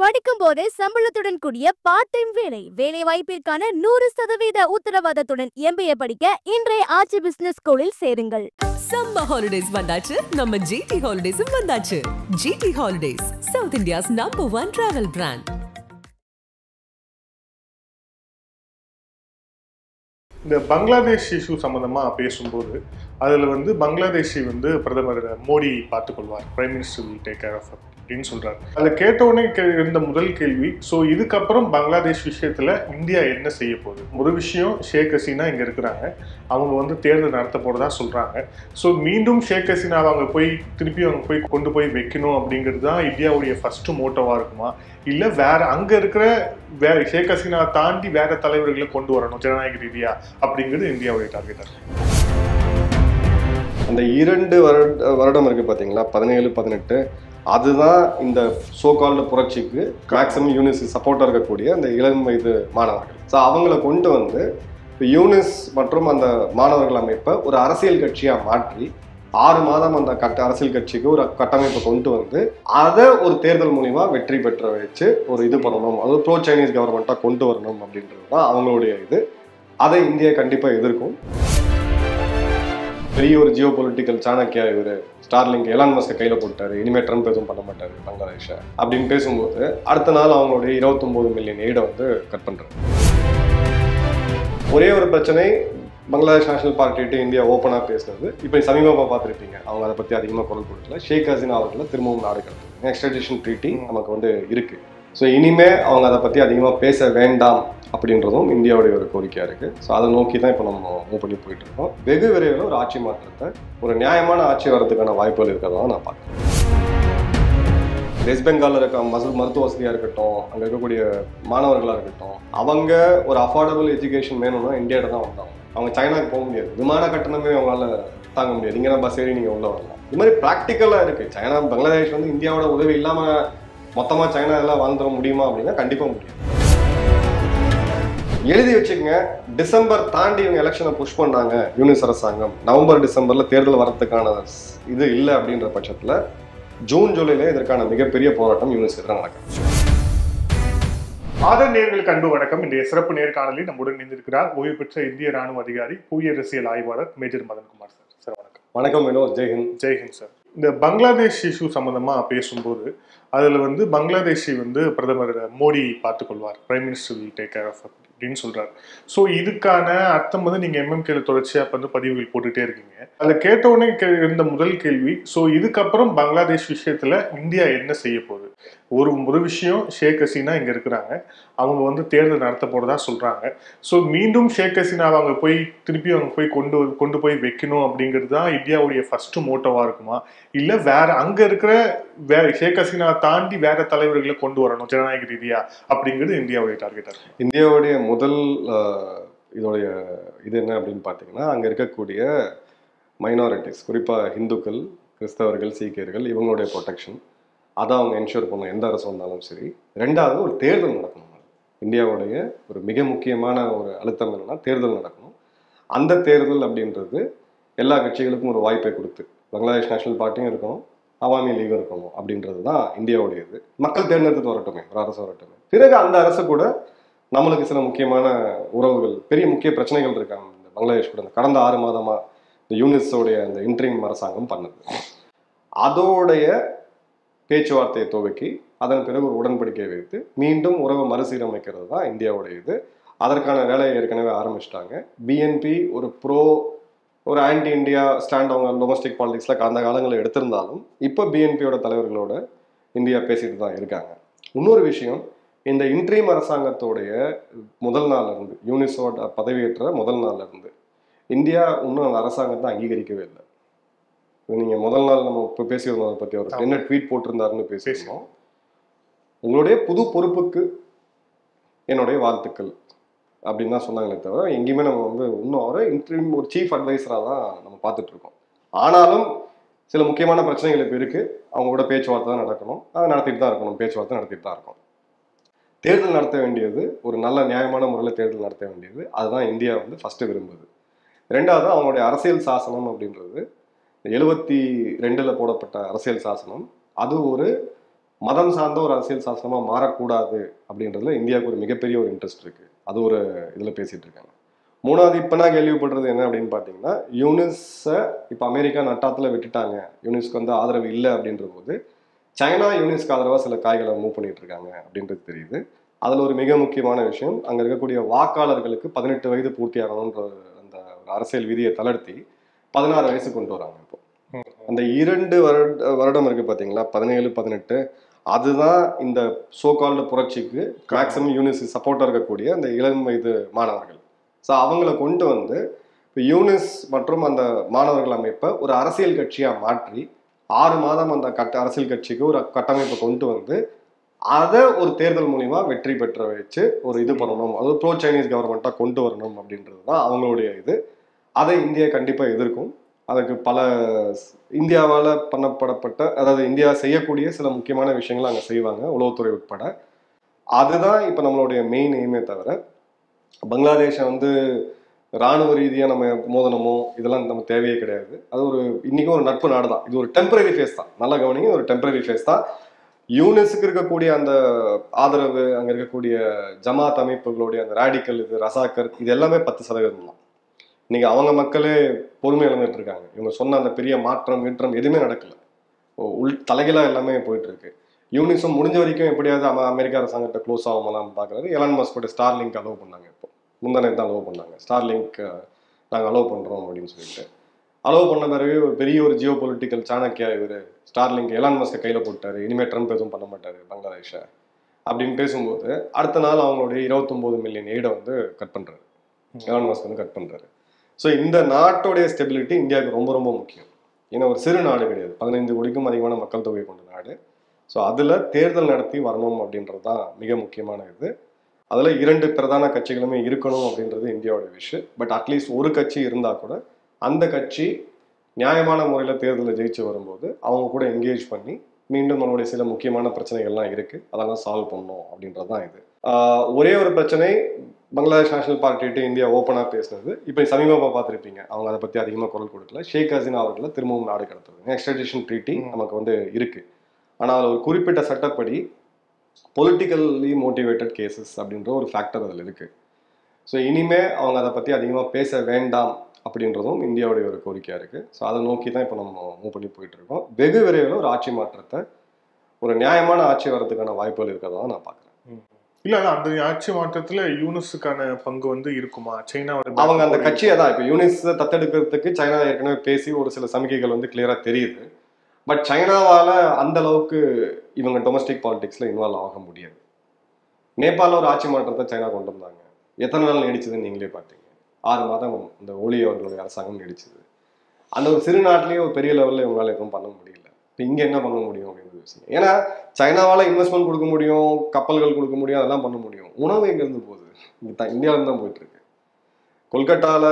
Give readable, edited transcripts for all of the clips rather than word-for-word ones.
படிக்கும் போதே சம்பளத்துடன் கூடிய பார்ட் டைம் வேலை, வேலை வாய்ப்பிற்கான 100% உத்தரவாதத்துடன் MBA படிக்க இன்றைய ஆச்சி பிசினஸ் ஸ்கூலில் சேருங்கள். சம்மர் ஹாலிடேஸ் வந்தாச்சு, நம்ம GT ஹாலிடேஸும் வந்தாச்சு. GT holidays, south India's #1 travel brand. இந்த பங்களாதேஷ் இஷ்யூ சம்பந்தமாக பேசும்போது அதில் பங்களாதேஷி பிரதமர் மோடி பார்த்துக்கொள்வார், prime minister will take care of அப்படின்னு சொல்றாரு. அதை கேட்டவுடனே இருந்த முதல் கேள்வி, ஸோ இதுக்கப்புறம் பங்களாதேஷ் விஷயத்துல இந்தியா என்ன செய்ய போகுது? ஒரு விஷயம், ஷேக் ஹசீனா இங்க இருக்கிறாங்க, அவங்க தேர்தல் நடத்த போறதா சொல்றாங்க. ஸோ மீண்டும் ஷேக் ஹசீனாவை திருப்பி கொண்டு போய் வைக்கணும் அப்படிங்கிறது தான் இந்தியாவுடைய ஃபர்ஸ்ட் மோட்டோவா இருக்குமா, இல்ல வேற அங்க இருக்கிற ஷேக் ஹசீனா தாண்டி வேற தலைவர்களை கொண்டு வரணும் ஜனநாயக ரீதியா அப்படிங்கிறது இந்தியாவுடைய டார்கெட்டா இருக்கு? அந்த 2 வருடம் இருக்கு பாத்தீங்களா, 17, 18, அதுதான் இந்த சோகால்டு புரட்சிக்கு மேக்சிமம் யூனிஸ் சப்போர்ட்டாக இருக்கக்கூடிய அந்த இளம் வயது மாணவர்கள். ஸோ அவங்கள கொண்டு யூனிஸ் மற்றும் அந்த மாணவர்கள் அமைப்பை ஒரு அரசியல் கட்சியாக மாற்றி 6 மாதம் அந்த அரசியல் கட்சிக்கு ஒரு கட்டமைப்பை கொண்டு அதை ஒரு தேர்தல் மூலிமா வெற்றி பெற்ற வச்சு ஒரு இது பண்ணணும், அது ப்ரோ சைனீஸ் கவர்மெண்ட்டாக கொண்டு வரணும் அப்படின்றது தான் அவங்களுடைய இது. அதை இந்தியா கண்டிப்பாக எதிர்க்கும். பெரிய ஒரு ஜியோ பொலிட்டிக்கல் சாணக்கியா இவர் ஸ்டார்லிங்க் எலான் மஸ்கை கையில் போட்டாரு, இனிமேல் ட்ரம்ப் எதுவும் பண்ண மாட்டாரு பங்களாதேஷை அப்படின்னு பேசும்போது அடுத்த நாள் அவங்களுடைய 29 மில்லியன் எய்டை கட் பண்ணுறாங்க. ஒரே ஒரு பிரச்சனை, பங்களாதேஷ் நேஷனல் பார்ட்டிட்டு இந்தியா ஓப்பனாக பேசுனது. இப்போ சமீபமாக பார்த்துருப்பீங்க, அவங்க அதை பற்றி அதிகமாக குரல் கொடுக்கல. ஷேக் ஹசீனா அவர்களை திரும்பவும் நாடு கடத்துது, எக்ஸ்ட்ரடிஷன் ட்ரீட்டி நமக்கு இருக்கு. ஸோ இனிமே அவங்க அதை பற்றி அதிகமாக பேச வேண்டாம் அப்படின்றதும் இந்தியாவுடைய ஒரு கோரிக்கையாக இருக்குது. ஸோ அதை நோக்கி தான் இப்போ நம்ம மூவ் பண்ணி போயிட்டு இருக்கோம். வெகு விரைவில் ஒரு ஆட்சி மாற்றத்தை, ஒரு நியாயமான ஆட்சி வரதுக்கான வாய்ப்புகள் இருக்கிறதா நான் பார்க்குறேன். வெஸ்ட் பெங்காலில் இருக்க மருத்துவ வசதியாக இருக்கட்டும், அங்கே இருக்கக்கூடிய மாணவர்களாக இருக்கட்டும், அவங்க ஒரு அஃபோர்டபுள் எஜுகேஷன் வேணும்னா இந்தியாவிட்ட தான் வந்தாங்க. அவங்க சைனாவுக்கு போக முடியாது, விமான கட்டணமே அவங்களால தாங்க முடியாது, இங்கே தான் பஸ் ஏறி நீங்கள் உள்ள வரலாம். இது மாதிரி ப்ராக்டிக்கலாக இருக்குது. சைனா பங்களாதேஷ் இந்தியாவோட உதவி இல்லாமல் மொத்தமாக சைனா எல்லாம் வாழ்ந்துட முடியுமா அப்படின்னா கண்டிப்பாக முடியும். எழுதி வச்சுக்கங்க, டிசம்பர் தாண்டி இவங்க எலெக்ஷனை புஷ் பண்ணாங்க யூனிஸ் அரசாங்கம், நவம்பர் டிசம்பர்ல தேர்தல் வரதுக்கான இது இல்லை அப்படின்ற பட்சத்தில் ஜூன் ஜூலைல இதற்கான மிகப்பெரிய போராட்டம் யூனிஸ் எதிராக நடக்கும். ஆதர் நேயர்களுக்கு அன்பு வணக்கம். இன்றைய சிறப்பு நேர்காணலில் நம்முடன் இணைந்திருக்கிறார் ஓய்வு பெற்ற இந்திய ராணுவ அதிகாரி, புவியரசியல் ஆய்வாளர் மேஜர் மதன்குமார் சார். சார் வணக்கம். வணக்கம் வினோத். ஜெய்ஹிந்த். ஜெய்ஹிந்த் சார். இந்த பங்களாதேஷ் இஷ்யூ சம்பந்தமா பேசும்போது அதில் பங்களாதேஷி பிரதமர் மோடி பார்த்துக்கொள்வார், prime minister will take care of அப்படின்னு சொல்றாரு. ஸோ இதுக்கான அர்த்தம் நீங்க MMKல தொடர்ச்சியா பதிவுகள் போட்டுட்டே இருக்கீங்க. அதை கேட்டவுடனே இருந்த முதல் கேள்வி, ஸோ இதுக்கப்புறம் பங்களாதேஷ் விஷயத்துல இந்தியா என்ன செய்ய போகுது? ஒரு விஷயம், ஷேக் ஹசீனா இங்க இருக்கிறாங்க, அவங்க தேர்தல் நடத்த போறதா சொல்றாங்க. ஸோ மீண்டும் ஷேக் ஹசீனாவை திருப்பி கொண்டு போய் வைக்கணும் அப்படிங்கிறது தான் இந்தியாவுடைய ஃபர்ஸ்ட் மோட்டோவா இருக்குமா, இல்ல வேற அங்க இருக்கிற ஷேக் ஹசீனா தாண்டி வேற தலைவர்களை கொண்டு வரணும் ஜனநாயக ரீதியா அப்படிங்கிறது இந்தியாவுடைய டார்கெட்டா இருக்கு? இந்தியாவுடைய முதல் இதோடைய இது என்ன அப்படின்னு பார்த்தீங்கன்னா, அங்கே இருக்கக்கூடிய மைனாரிட்டிஸ், குறிப்பாக இந்துக்கள், கிறிஸ்தவர்கள், சீக்கியர்கள், இவங்களுடைய ப்ரொடெக்ஷன் அதை அவங்க என்ஷூர் பண்ணணும், எந்த அரசு வந்தாலும் சரி. ரெண்டாவது, ஒரு தேர்தல் நடக்கணும். இந்தியாவுடைய ஒரு மிக முக்கியமான ஒரு அழுத்தம் என்னன்னா தேர்தல் நடக்கணும். அந்த தேர்தல் அப்படின்றது எல்லா கட்சிகளுக்கும் ஒரு வாய்ப்பை கொடுத்து, பங்களாதேஷ் நேஷனல் பார்ட்டியும் இருக்கணும், அவாமி லீகும் இருக்கணும் அப்படின்றது தான் இந்தியாவுடையது. மக்கள் தேர்ந்தெடுத்து வரட்டுமே, ஒரு அரசு வரட்டுமே. பிறகு அந்த அரசு கூட நம்மளுக்கு சில முக்கியமான உறவுகள், பெரிய முக்கிய பிரச்சனைகள் இருக்காங்க இந்த பங்களாதேஷ் கூட. கடந்த 6 மாதமா இந்த யூனிஸோடைய அந்த இன்ட்ரீம் அரசாங்கம் பண்ணுது. அதோடைய பேச்சுவார்த்தையை துவக்கி அதன் பிறகு ஒரு உடன்படிக்கை வைத்து மீண்டும் உறவை மறுசீரமைக்கிறது தான் இந்தியாவுடைய இது. அதற்கான வேலையை ஏற்கனவே ஆரம்பிச்சிட்டாங்க. BNP ஒரு ஆன்டி இந்தியா ஸ்டாண்ட் அவங்க டொமஸ்டிக் பாலிடிக்ஸில் கடந்த காலங்களில் எடுத்திருந்தாலும் இப்போ BNPயோட தலைவர்களோட இந்தியா பேசிட்டு தான் இருக்காங்க. இன்னொரு விஷயம், இந்த இன்ட்ரீம் அரசாங்கத்தோடைய முதல் நாள்ல இருந்து, யூனிஸோட பதவியேற்ற முதல் நாள்ல இருந்து இந்தியா இன்னும் அந்த அரசாங்கத்தை அங்கீகரிக்கவே இல்லை. நீங்கள் முதல் நாள் நம்ம இப்போ பேசியிருந்தோம், அதை பற்றி அவர் என்ன ட்வீட் போட்டிருந்தாருன்னு பேசியிருந்தோம். உங்களுடைய புது பொறுப்புக்கு என்னுடைய வாழ்த்துக்கள் அப்படின்னு தான் சொன்னாங்களே தவிர எங்கேயுமே நம்ம இன்னும் அவரை இன்ட்ரீம் ஒரு சீஃப் அட்வைசராக தான் நம்ம பார்த்துட்டு இருக்கோம். ஆனாலும் சில முக்கியமான பிரச்சனைகள் இப்போ இருக்குது. அவங்களோட பேச்சுவார்த்தை தான் நடக்கணும், அதை நடத்திட்டு தான் இருக்கணும், பேச்சுவார்த்தை நடத்திட்டு தான் இருக்கணும். தேர்தல் நடத்த வேண்டியது, ஒரு நல்ல நியாயமான முறையில் தேர்தல் நடத்த வேண்டியது, அதுதான் இந்தியா ஃபஸ்ட்டு விரும்புது. ரெண்டாவது, அவங்களுடைய அரசியல் சாசனம் அப்படின்றது 72 போடப்பட்ட அரசியல் சாசனம். அது ஒரு மதம் சார்ந்த ஒரு அரசியல் சாசனமாக மாறக்கூடாது அப்படின்றதுல இந்தியாவுக்கு ஒரு மிகப்பெரிய ஒரு இன்ட்ரெஸ்ட் இருக்குது. அது ஒரு இதில் பேசிகிட்டு இருக்காங்க. மூணாவது இப்போ நான் கேள்விப்படுறது என்ன அப்படின்னு பார்த்தீங்கன்னா, யூனிஸை இப்போ அமெரிக்கா நட்டாத்தில் விட்டுட்டாங்க, யூனிஸ்க்கு வந்து ஆதரவு இல்லை அப்படின்ற போது சைனா யூனிஸ்க்கு ஆதரவாக சில காய்களை மூவ் பண்ணிட்டு இருக்காங்க அப்படின்றது தெரியுது. அதில் ஒரு மிக முக்கியமான விஷயம், அங்கே இருக்கக்கூடிய வாக்காளர்களுக்கு 18 வயது பூர்த்தி ஆகணுன்ற அந்த ஒரு அரசியல் விதியை தளர்த்தி 16 வயசு கொண்டு வராங்க. இப்போ அந்த 2 வருடம் இருக்கு பார்த்தீங்களா, 17, 18, அதுதான் இந்த சோகால்டு புரட்சிக்கு மேக்சிமம் யூனிஸ் சப்போர்ட்டாக இருக்கக்கூடிய அந்த இளம் வயது மாணவர்கள். ஸோ அவங்கள கொண்டு வந்து இப்போ யூனிஸ் மற்றும் அந்த மாணவர்கள் அமைப்பை ஒரு அரசியல் கட்சியாக மாற்றி 6 மாதம் அந்த அரசியல் கட்சிக்கு ஒரு கட்டமைப்பை கொண்டு வந்து அதை ஒரு தேர்தல் மூலிமா வெற்றி பெற்ற வச்சு ஒரு இது பண்ணணும், அது ப்ரோ சைனீஸ் கவர்மெண்ட்டாக கொண்டு வரணும் அப்படின்றது தான் அவங்களுடைய இது. அதை இந்தியா கண்டிப்பாக எதிர்க்கும். அதுக்கு பல இந்தியாவால் பண்ணப்படப்பட்ட, அதாவது இந்தியா செய்யக்கூடிய சில முக்கியமான விஷயங்கள் அங்கே செய்வாங்க, உளவுத்துறை உட்பட. அதுதான் இப்போ நம்மளுடைய மெயின் எய்மே தவிர பங்களாதேஷை வந்து இராணுவ ரீதியாக நம்ம மோதனமோ இதெல்லாம் நம்ம தேவையே கிடையாது. அது ஒரு இன்றைக்கும் ஒரு நட்பு நாடு தான். இது ஒரு டெம்பரரி ஃபேஸ் தான், நல்லா கவனிங்க, ஒரு டெம்பரரி ஃபேஸ் தான். யூனிஸுக்கு இருக்கக்கூடிய அந்த ஆதரவு, அங்கே இருக்கக்கூடிய ஜமாத் அமைப்புகளுடைய அந்த ராடிக்கல் இது ரசாக்கர் இது எல்லாமே 10% தான். இன்னைக்கு அவங்க மக்களே பொறுமை இழந்துட்டு இருக்காங்க. இவங்க சொன்ன அந்த பெரிய மாற்றம் எதுவுமே நடக்கல, தலைகளாக எல்லாமே போயிட்டு இருக்கு. யூனிஸும் முடிஞ்ச வரைக்கும் எப்படியாவது அமெரிக்கா அரசாங்கத்தை க்ளோஸ் ஆகாமலாம் பார்க்குறாரு. எலான் மஸ்கோட ஸ்டார்லிங்க் அலோவ் பண்ணாங்க, இப்போ முந்தானே தான் அலோவ் பண்ணாங்க. ஸ்டார்லிங்க் நாங்கள் அலோவ் பண்ணுறோம் அப்படின்னு சொல்லிட்டு அலோவ் பண்ண பிறகு பெரிய ஒரு ஜியோ பொலிட்டிக்கல் சாணக்கியா இவர் ஸ்டார்லிங்க் எலான் மஸ்கை கையில் போட்டார், இனிமேல் ட்ரம்ப் எதுவும் பண்ண மாட்டார் பங்களாதேஷை அப்படின்னு பேசும்போது அடுத்த நாள் அவங்களுடைய 29 மில்லியன் எய்டை வந்து கட் பண்ணுறாரு, எலான் மஸ்க் வந்து கட் பண்ணுறாரு. ஸோ இந்த நாட்டோடைய ஸ்டெபிலிட்டி இந்தியாவுக்கு ரொம்ப ரொம்ப முக்கியம். ஏன்னா ஒரு சிறு நாடு கிடையாது, 15 கோடிக்கும் அதிகமான மக்கள் தொகை கொண்ட நாடு. ஸோ அதில் தேர்தல் நடத்தி வரணும் அப்படின்றது தான் மிக முக்கியமான இது. அதில் 2 பிரதான கட்சிகளுமே இருக்கணும் அப்படின்றது இந்தியாவோட விஷயம். பட் அட்லீஸ்ட் ஒரு கட்சி இருந்தால் கூட அந்த கட்சி நியாயமான முறையில் தேர்தலில் ஜெயிச்சு வரும்போது அவங்க கூட என்கேஜ் பண்ணி மீண்டும் நம்மளுடைய சில முக்கியமான பிரச்சனைகள்லாம் இருக்குது, அதெல்லாம் சால்வ் பண்ணணும் அப்படின்றது தான் இது. ஒரே ஒரு பிரச்சனை, பங்களாதேஷ் நேஷனல் பார்ட்டிகிட்ட இந்தியா ஓப்பனாக பேசுனது. இப்போ சமீபமாக பார்த்துருப்பீங்க, அவங்க அதை பற்றி அதிகமாக குரல் கொடுக்கல. ஷேக் ஹசீனா அவர்களை திரும்பவும் நாடு கடத்துறது எக்ஸ்ட்ரடிஷன் ட்ரீட்டி நமக்கு வந்து இருக்குது. ஆனால் ஒரு குறிப்பிட்ட சட்டப்படி பொலிட்டிக்கலி மோட்டிவேட்டட் கேசஸ் அப்படின்ற ஒரு ஃபேக்டர் அதில் இருக்குது. ஸோ இனிமே அவங்க அதை பற்றி அதிகமாக பேச வேண்டாம் அப்படின்றதும் இந்தியாவுடைய ஒரு கோரிக்கையாக இருக்குது. ஸோ அதை நோக்கி தான் இப்போ நம்ம மூவ் பண்ணி போயிட்டுருக்கோம். வெகு விரைவில் ஒரு ஆட்சி மாற்றத்தை, ஒரு நியாயமான ஆட்சி வரதுக்கான வாய்ப்புகள் இருக்கிறதா நான் பார்க்குறேன். இல்ல அந்த ஆட்சி மாற்றத்துல யூனிஸுக்கான பங்கு வந்து இருக்குமா? சைனாவோட அவங்க அந்த கட்சியை தான் இப்போ யூனிஸ் தத்தெடுக்கிறதுக்கு சைனா ஏற்கனவே பேசி ஒரு சில சமிக்கைகள் வந்து கிளியராக தெரியுது. பட் சைனாவால் அந்த அளவுக்கு இவங்க டொமஸ்டிக் பாலிடிக்ஸில் இன்வால்வ் ஆக முடியாது. நேபாளில் ஒரு ஆட்சி மாற்றத்தை சைனா கொண்டு வந்தாங்க, எத்தனை நாள் நீடிச்சதுன்னு நீங்களே பார்த்தீங்க. 6 மாதம் இந்த ஒலி அவர்களுடைய அரசாங்கம் நீடிச்சது. அந்த ஒரு சிறு நாட்டிலேயே ஒரு பெரிய லெவலில் இவங்களால எதுவும் பண்ண முடியல. இப்போ இங்கே என்ன பண்ண முடியும் அப்படின்னு யோசிங்க. ஏன்னா சைனாவால் இன்வெஸ்ட்மெண்ட் கொடுக்க முடியும், கப்பல்கள் கொடுக்க முடியும், அதெல்லாம் பண்ண முடியும். உணவு எங்கேருந்து போகுது? இந்தியாவிலேருந்து தான் போயிட்டுருக்கு. கொல்கட்டாவில்,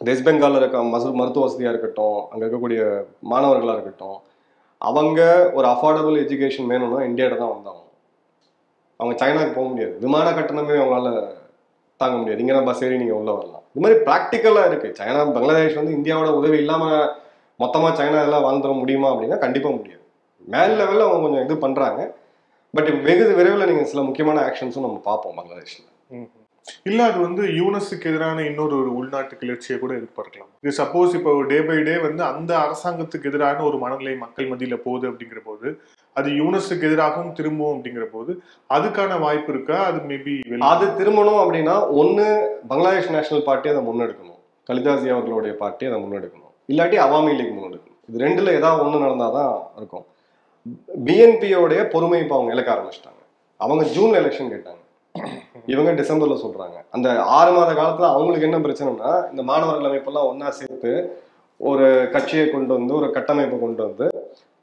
வெஸ்ட் பெங்காலில் இருக்க மருத்துவ வசதியாக இருக்கட்டும், அங்கே இருக்கக்கூடிய மாணவர்களாக இருக்கட்டும், அவங்க ஒரு அஃபோர்டபுள் எஜுகேஷன் வேணும்னா இந்தியாவிட தான் வந்தாங்க. அவங்க சைனாவுக்கு போக முடியாது, விமான கட்டணமே அவங்களால தாங்க முடியாது. இங்கே தான் பஸ் ஏறி நீங்கள் உள்ளே வரலாம். இது மாதிரி ப்ராக்டிக்கலாக இருக்குது. சைனா பங்களாதேஷ் வந்து இந்தியாவோட உதவி இல்லாமல் மொத்தமாக சைனா எல்லாம் வாழ்ந்துட முடியுமா அப்படின்னா கண்டிப்பாக முடியாது. மேல் லெவலில் அவங்க கொஞ்சம் இது பண்ணுறாங்க. பட் வெகு விரைவில் நீங்கள் சில முக்கியமான ஆக்ஷன்ஸும் நம்ம பார்ப்போம் பங்களாதேஷில். இல்ல அது வந்து யூனிஸுக்கு எதிரான இன்னொரு ஒரு உள்நாட்டு கிளர்ச்சியை கூட எதிர்பார்க்கலாம். இது சப்போஸ் இப்போ டே பை டே வந்து அந்த அரசாங்கத்துக்கு எதிரான ஒரு மனநிலை மக்கள் மத்தியில போகுது அப்படிங்கிற போது, அது யூனிஸுக்கு எதிராகவும் திரும்பவும் அப்படிங்கிற போது அதுக்கான வாய்ப்பு இருக்கா? அது மேபி அது திரும்பணும் அப்படின்னா ஒன்று பங்களாதேஷ் நேஷனல் பார்ட்டி அதை முன்னெடுக்கணும், கலிதாசி அவர்களுடைய பார்ட்டி அதை முன்னெடுக்கணும், இல்லாட்டி அவாமி லீக் முன்னெடுக்கணும். இது ரெண்டுல ஏதாவது ஒன்று நடந்தாதான் இருக்கும். பிஎன்பியோடைய பொறுமை இப்போ அவங்க இழக்க ஆரம்பிச்சிட்டாங்க. அவங்க ஜூன்ல எலெக்ஷன் கேட்டாங்க, இவங்க டிசம்பர்ல சொல்றாங்க. அந்த 6 மாத காலத்துல அவங்களுக்கு என்ன பிரச்சனைனா, இந்த மாணவர்கள் அமைப்பெல்லாம் ஒன்னா சேர்த்து ஒரு கட்சியை கொண்டு வந்து, ஒரு கட்டமைப்பை கொண்டு வந்து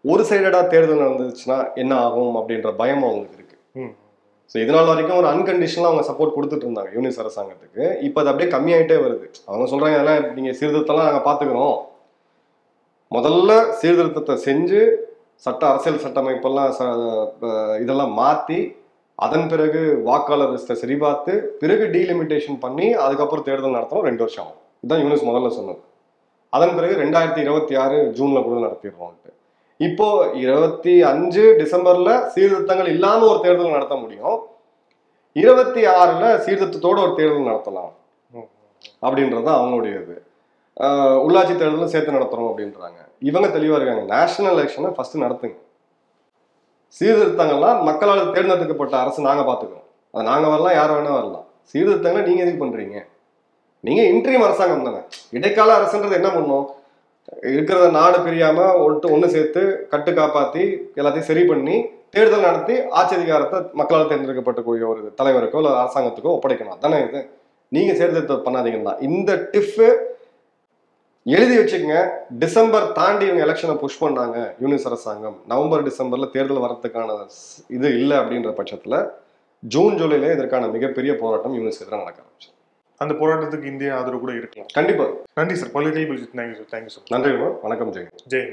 ஒரு சைடடா தேர்தல் நடந்துச்சுன்னா என்ன ஆகும் அப்படின்ற பயம் அவங்களுக்கு இருக்கு. ஸோ இதனால வரைக்கும் ஒரு அன்கண்டிஷனலா அவங்க சப்போர்ட் கொடுத்துட்டு இருந்தாங்க யூனிஸ் அரசாங்கத்துக்கு. இப்போ அது அப்படியே கம்மியாயிட்டே வருது. அவங்க சொல்றாங்க, அதெல்லாம் நீங்க சீர்திருத்தம்லாம் நாங்கள் பார்த்துக்கிறோம், முதல்ல சீர்திருத்தத்தை செஞ்சு அரசியல் சட்டமைப்பெல்லாம் இதெல்லாம் மாற்றி அதன் பிறகு வாக்காளர் லிஸ்ட்டை சரிபார்த்து பிறகு டீலிமிட்டேஷன் பண்ணி அதுக்கப்புறம் தேர்தல் நடத்தணும், 2 வருஷம் ஆகும். இதுதான் யூனிஸ் முதல்ல சொன்னது. அதன் பிறகு 2026 ஜூன்ல கூட நடத்திடுறோம்ட்டு. இப்போ 25 டிசம்பர்ல சீர்திருத்தங்கள் இல்லாம ஒரு தேர்தல் நடத்த முடியும், 26ல சீர்திருத்தத்தோட ஒரு தேர்தல் நடத்தலாம் அப்படின்றது அவங்களுடைய இது. உள்ளாட்சி தேர்தலும் சேர்த்து நடத்துறோம் அப்படின்றாங்க. இவங்க தெளிவா இருக்காங்க, நேஷனல் எலெக்ஷனை ஃபர்ஸ்ட் நடத்துங்க, சீர்திருத்தங்கள்லாம் மக்களால் தேர்ந்தெடுக்கப்பட்ட அரசு நாங்க பாத்துக்கிறோம், அது நாங்க வரலாம், யார் வேணா வரலாம். சீர்திருத்தங்களை நீங்க எதுக்கு பண்றீங்க? நீங்க இன்ட்ரீம் அரசாங்கம் தானே. இடைக்கால அரசுன்றது என்ன பண்ணும்? இருக்கிறத நாடு பிரியாம ஒன்று சேர்த்து கட்டு காப்பாத்தி எல்லாத்தையும் சரி பண்ணி தேர்தல் நடத்தி ஆட்சி அதிகாரத்தை மக்களால் தேர்ந்தெடுக்கப்பட்டக்கூடிய ஒரு தலைவருக்கோ இல்லை அரசாங்கத்துக்கோ ஒப்படைக்கணும் தானே இது. நீங்க சீர்திருத்தம் பண்ணாதீங்கன்னா இந்த டிஃப் எழுதி வச்சுக்கங்க. டிசம்பர் தாண்டி இவங்க எலெக்ஷனை புஷ் பண்ணாங்க யூனிஸ் அரசாங்கம், நவம்பர் டிசம்பர்ல தேர்தல் வரதுக்கான இது இல்லை அப்படின்ற பட்சத்துல ஜூன் ஜூலைல இதற்கான மிகப்பெரிய போராட்டம் யூனிஸ் எதிராக நடக்க ஆரம்பிச்சு. அந்த போராட்டத்துக்கு இந்திய ஆதரவு கூட இருக்கலாம். கண்டிப்பா. நன்றி sir. Political bullshit. Thank you sir. நன்றி. வணக்கம். ஜெய்.